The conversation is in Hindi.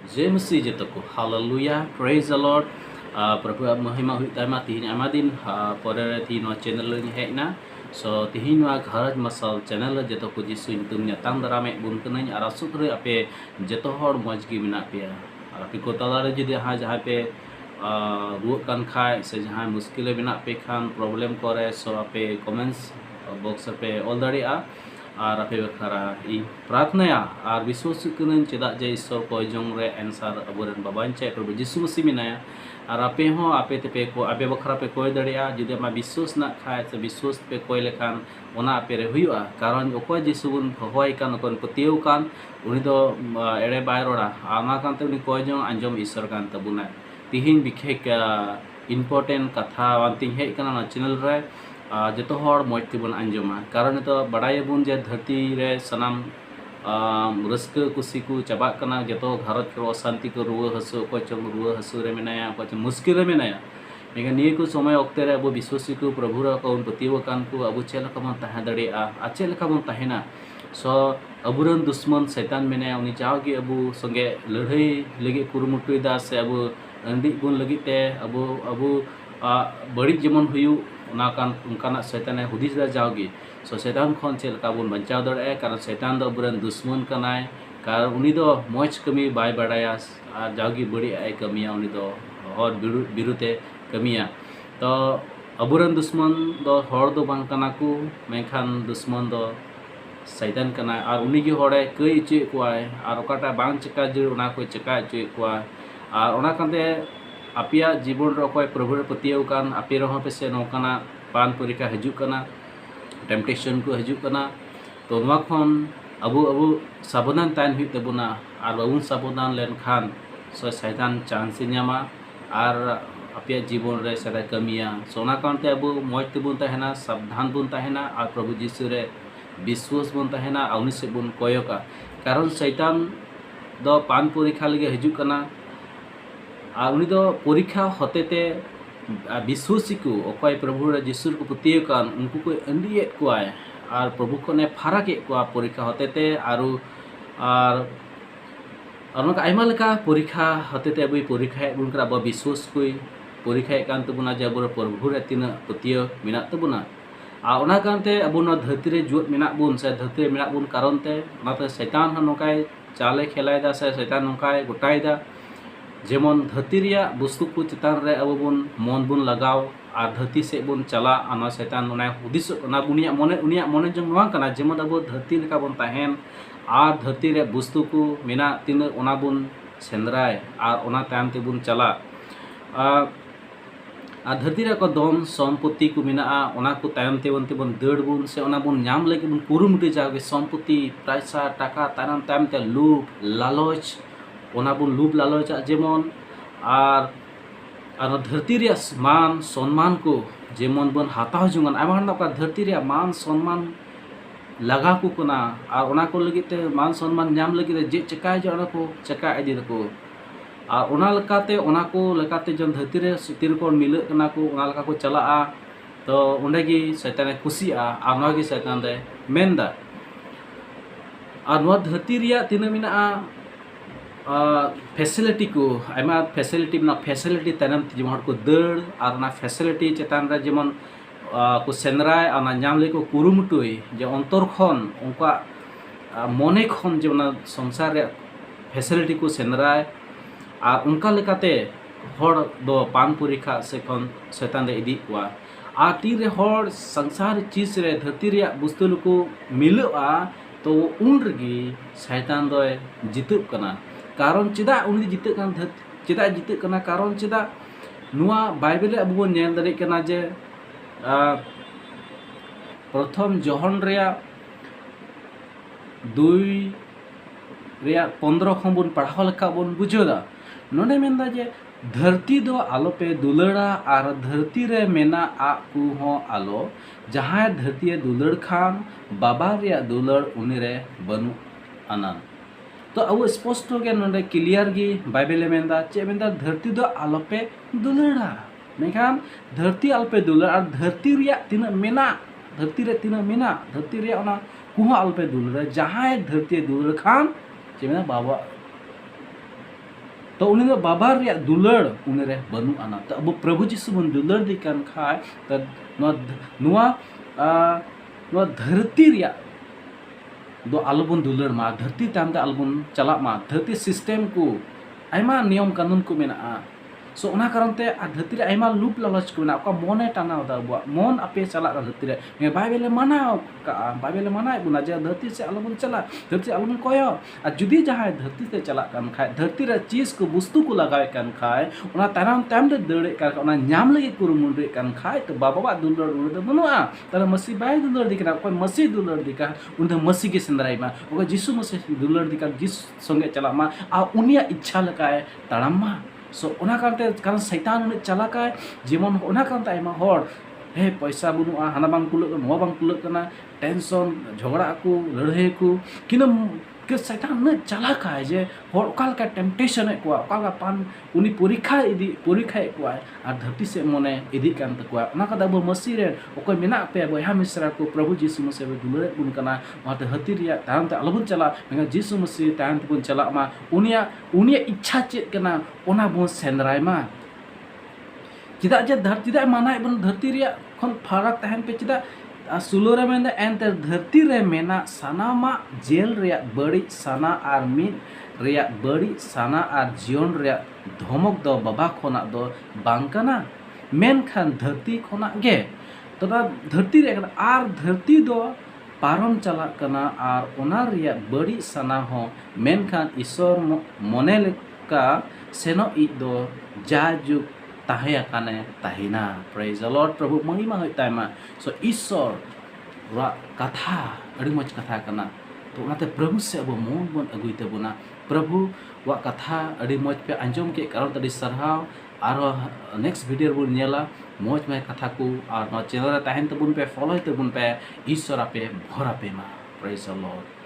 जय मसीह जतो को हालेलुया प्रेज द लॉर्ड प्रभु महिमा हुई तामा तिहिन आमा दिन परे थी नो चैनल नि हेना सो तिहिन वा घर मसल चैनल जतो को जिसु नितुम न्यातांग दारामे बुन कनई आर सुखरे आपे जतो हर मौज गी मिना पे आपे को तलारे जदि हा जहा पे रुक कान खाय से जहा मुश्किल बिना पे खान प्रॉब्लम करे सो आपे कमेंट्स बॉक्स पे ऑल दाड़िया और आपे बखारा इ प्रार्थनाया और विश्वास करें चेदा जे ईश्वर को जंग रे आंसर अबुरन बाबान चे प्रभु यीशु मसीह मिनाया और आपे हो आपे तेपे को आपे बखरा पे कोई दड़िया जुदि मा विश्वास ना खाय से विश्वास पे कोई लेखान ओना आपे रे हुआ कारण ओको यीशु बुन होय कान कोन पतियो कान उनी दो एड़े बाय रोड़ा आमा कानते उनी कोई जंग अंजम ईश्वर कान तबुना तिहिन बिखेक इम्पोर्टेंट कथा वांतिंग हे काना चैनल रे जतो हर मौज तेबन आंजमा कारण तो बड़ायबन जे धरती रे सनाम रस्क कुसी को चाबा कना जतो भारत को अशांति को रुआ हसु को चंग रुआ हसु रे मेनाया को चंग मुश्किल रे मेनाया मेगा निये को समय ओक्ते रे अब विश्वासी को प्रभु रा को पतिव कान को अब चेल का मन तहा दड़े आ चेल का मन तहेना सो अबुरन दुश्मन शैतान मेनाया उनी जाओगे अब संगे लड़ाई लगे कुरुमुटुदा से अब अंडी गुण लगिते अब बड़ी जेमन हुयु उनका शैतान हुदिस जाओगे सो शैतान खन चेलका बन बचाव दड़े कारण शैतान दो अबुरन दुश्मन कनाय कारण उनी दो मौज कमी बाय बड़ाया और जाओगे बड़ी आय कमिया उनी दो हर बिरुते कमिया तो अबुरन दुश्मन दो हर दो बांग कना को मेखान दुश्मन दो शैतान कना और उनी गे हड़े कई चे कोय और ओकाटा बांग चका जर उना को चका चे कोय और ओना कांते आपिया जीवन रे कोई प्रभु रे पतियौ कान आपे रहो पे से नौकाना पान परीक्षा हजू कना टेम्पटेशन को हजू कना तो नवा खन अबु साबधान तान हुई तबुना और बाबुन साबधान लेन खान सो शैतान चांस न्यामा और आपिया जीवन रे सदा कमिया सोना कानते अबु मौज तेबुन तहेना सावधान बुन तहेना और प्रभु यीशु रे विश्वास बुन तहेना उनी से बुन कोयका कारण शैतान दो पान परीक्षा लगे हजू कना और उनी दो परीक्षा होतेते विश्वासी को अकय प्रभु रे यीशु को पतिय कान उनको को अंडिए कोय और प्रभु को ने फाराक को परीक्षा होतेते और उनका आयमा लेका परीक्षा होतेते अब परीक्षा उनका अब विश्वास को परीक्षा कान तबुना जे अब प्रभु रे तीन पतिय मिना तबुना आ ओना कानते अब धरती रे जुत मिना बुन से धरती रे मिना बुन कारण ते ओनाते शैतान नोकाय चाले खेलायदा से शैतान नोकाय गोटायदा जेमन धरती रिया वस्तु को चितान रे अब बन मन बुन लगाव और धरती से बन चला आना शैतान उना हुदिस उना उनिया मने जंग नवा कना जेमन अब धरती लेका बन ताहेन और धरती रे वस्तु को मेना तीन उना बुन सेंद्राय और उना तायम ते बुन चला आ धरती रे को दम संपत्ति को मेना उना को तायम ते बन दड़ बुन से उना बुन नाम लेके बुन कुरुमुटी जागे संपत्ति पैसा टाका तायम ते लूप लालच ओना बुन लूप लालचा जेमन और धरती रे मान सम्मान को जेमन बन हाताव जुंगन आमा हन का धरती रे मान सम्मान लगा को कना और ओना को लगिते मान सम्मान नाम लगिते जे चकाय जे ओना को चका इदि को और ओना लकाते जन धरती रे सितिर को मिल कना को ओना लका को चला तो ओंडे गी शैतान खुशिया और नवा गी शैतान दे मेनदा और नवा धरती रे तिना मिना फैसिलिटी को आयमा फैसिलिटी तनम जेमन को दड़ और ना फैसिलिटी चेतान रे जेमन को सेंद्राय और नाम ले को कुरुमुटुई जे अंतर खन उनका मने खन जेमन संसार रे फैसिलिटी को सेंद्राय और उनका लेकाते हर दो पान परीक्षा से खन शैतान रे इदी हुआ आ ती रे हर संसार चीज रे धरती रे वस्तु को मिलआ तो उन रगी शैतान दो जितुब कना कारण चेदा उनी जिते कान चेदा जिते कना कारण चेदा नुआ बाइबल अब बन नेल दरे कना जे प्रथम जोहन रेया 2 रेया 15 खन बन पढ़ाव लेका बन बुझोदा नोने मेनदा जे धरती दो आलो पे दुलड़ा और धरती रे मेना आ को हो आलो जहां धरती दुलड़ खान बाबा रेया दुलड़ उनी रे बनु आनंद तो अब स्पष्ट हो गया नोडे क्लियर गी बाइबल मेंदा चे मेंदा धरती दो आलोपे दुलड़ा मेखान धरती आलोपे दुलड़ा और धरती रिया तीन मेना धरती रे तीन मेना धरती रिया ओना कुहा आलोपे दुलड़ा जहां धरती दुलड़ खान चे मेना बाबा तो उन्हें बाबा रे दुलड़ उन्हें रे बनु आना तो अब प्रभु जीसु बन दुलड़ दी कान खाय तो नुआ धरती रे दो आलबन दुलड़ मा धरती तामते आलबन चला मा धरती सिस्टम को आयमा नियम कानून को मेना सो ओना कारणते धरती रे आयमा लूप लालच को मेना मने टाना दा मन आपे चला धरती रे बाइबल माना का बाइबल माना बुना जे धरती से आलबन चला धरती आलबन कोयो आ जुदी जहां धरती से चला कान खाय धरती रे चीज को वस्तु को लगाय कान खाय ओना ताराम टाइम दे दड़े का ओना न्याम लगे कुरुमुंडे कान खाय तो बाबा दुलड़ उड़ बनुआ तारा मसी बाय दुलड़ दिकना कोई मसी दुलड़ दिका उन मसी के संदराय मा ओके जीसु मसी दुलड़ दिका जिस संगे चला मा आ उनिया इच्छा लगाय ताराम मा सो ओना कारते कारण शैतान उन्हें चला का जीवन ओना कारते आयमा होड़ हे पैसा बनुआ हाना बांग कुलक नवा बांग कुलक कना टेंशन झगड़ा को लड़ाई को किन के शैतान ने चला का जे होड़ ओकाल का टेम्पटेशन है को ओकाल का पान उनी परीक्षा को आ धरती से मने इदी कान तको ओना का दबो मसी रे ओको मेना पे बया मिश्रा को प्रभु जीसु मसीह बे दुलरे बुन कना माते हती रिया तारम ते अलबुन चला मेगा जीसु मसीह तारम ते बुन चला मा उनिया इच्छा चेत कना ओना बो सेंद्राय मा चिदा जे धरती दा माना बन धरती रिया खन फरक तहन पे चिदा सुलो रे मेन एंते धरती रे मेना सानामा जेल रिया बड़ी साना आर मिन रिया बड़ी साना आर जीवन रिया धमक दो बाबा खोना दो बांकना मेन खान धरती खोना गे तो धरती रे आर धरती दो पारम चला कना आर ओना रिया बड़ी साना हो मेन खान ईश्वर मने लेका सेनो इ दो जाजुक ताहे काने ताहिना प्रेज द लॉर्ड प्रभु महिमा होता है सो ईश्वर रा कथा अड़ी मज कथा कना तो ओनाते प्रभु से अब मन बन अगुइते बना प्रभु वा कथा अड़ी मज पे अंजम के कारण तड़ी सरहाव आरो नेक्स्ट वीडियो बुन नेला मज में कथा को और चैनल ताहन तबुन पे फॉलो तबुन पे ईश्वर पे भरा पे मा प्रेज द लॉर्ड।